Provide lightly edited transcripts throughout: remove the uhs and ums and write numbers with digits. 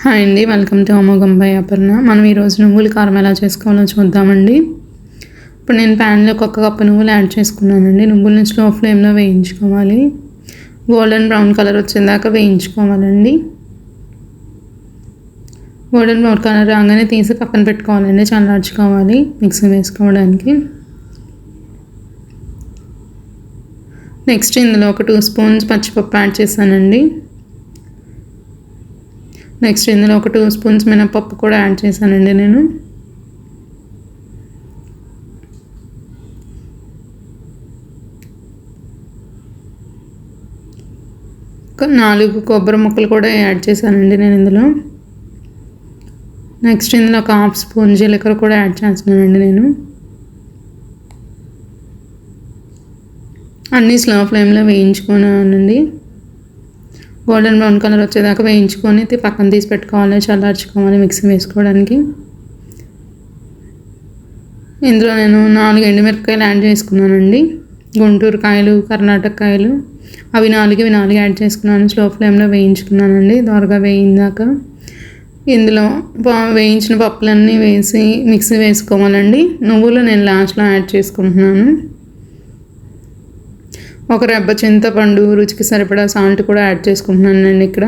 Hi అండి, welcome to అమోఘం by Aparna. మనం ఈరోజు నువ్వుల కారం ఎలా చేసుకోవాలో చూద్దామండి. ఇప్పుడు నేను ప్యాన్లో ఒక కప్పు నువ్వులు యాడ్ చేసుకున్నానండి. నువ్వులను స్లో ఫ్లేమ్లో వేయించుకోవాలి. గోల్డెన్ బ్రౌన్ కలర్ వచ్చేదాకా వేయించుకోవాలండి. గోల్డెన్ బ్రౌన్ కలర్ రాగానే తీసి పక్కన పెట్టుకోవాలండి, చల్లార్చుకోవాలి మిక్సీ వేసుకోవడానికి. నెక్స్ట్ ఇందులో ఒక 2 స్పూన్స్ పచ్చిపప్పు యాడ్ చేశానండి. నెక్స్ట్ ఇందులో ఒక 2 స్పూన్స్ మినపప్పు కూడా యాడ్ చేశానండి నేను. ఒక 4 కొబ్బరి ముక్కలు కూడా యాడ్ చేశానండి నేను ఇందులో. నెక్స్ట్ ఇందులో ఒక 1/2 స్పూన్ జీలకర్ర కూడా యాడ్ చేస్తున్నానండి నేను. అన్నీ స్లో ఫ్లేమ్లో వేయించుకున్నానండి. గోల్డెన్ బ్రౌన్ కలర్ వచ్చేదాకా వేయించుకొని పక్కన తీసి పెట్టుకోవాలి, చల్లార్చుకోవాలి మిక్సీ వేసుకోవడానికి. ఇందులో నేను 4 ఎండుమిరపకాయలు యాడ్ చేసుకున్నానండి. గుంటూరు కాయలు, కర్ణాటక కాయలు, అవి 4 యాడ్ చేసుకున్నాను. స్లో ఫ్లేమ్లో వేయించుకున్నానండి దోరగా వేయిందాక. ఇందులో వేయించిన పప్పులన్నీ వేసి మిక్సీ వేసుకోవాలండి. నువ్వులు నేను లాస్ట్లో యాడ్ చేసుకుంటున్నాను. ఒక రెబ్బ చింతపండు, రుచికి సరిపడా సాల్ట్ కూడా యాడ్ చేసుకుంటున్నాను నేను ఇక్కడ.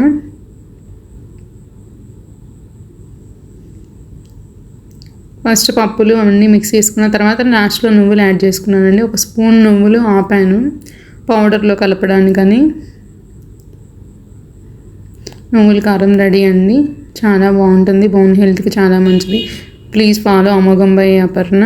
ఫస్ట్ పప్పులు అవన్నీ మిక్స్ చేసుకున్న తర్వాత లాస్ట్లో నువ్వులు యాడ్ చేసుకున్నానండి. 1 స్పూన్ నువ్వులు ఆపాను పౌడర్లో కలపడానికని. నువ్వుల కారం రెడీ అండి. చాలా బాగుంటుంది, బోన్ హెల్త్కి చాలా మంచిది. ప్లీజ్ ఫాలో అమోఘం బై అపర్ణ.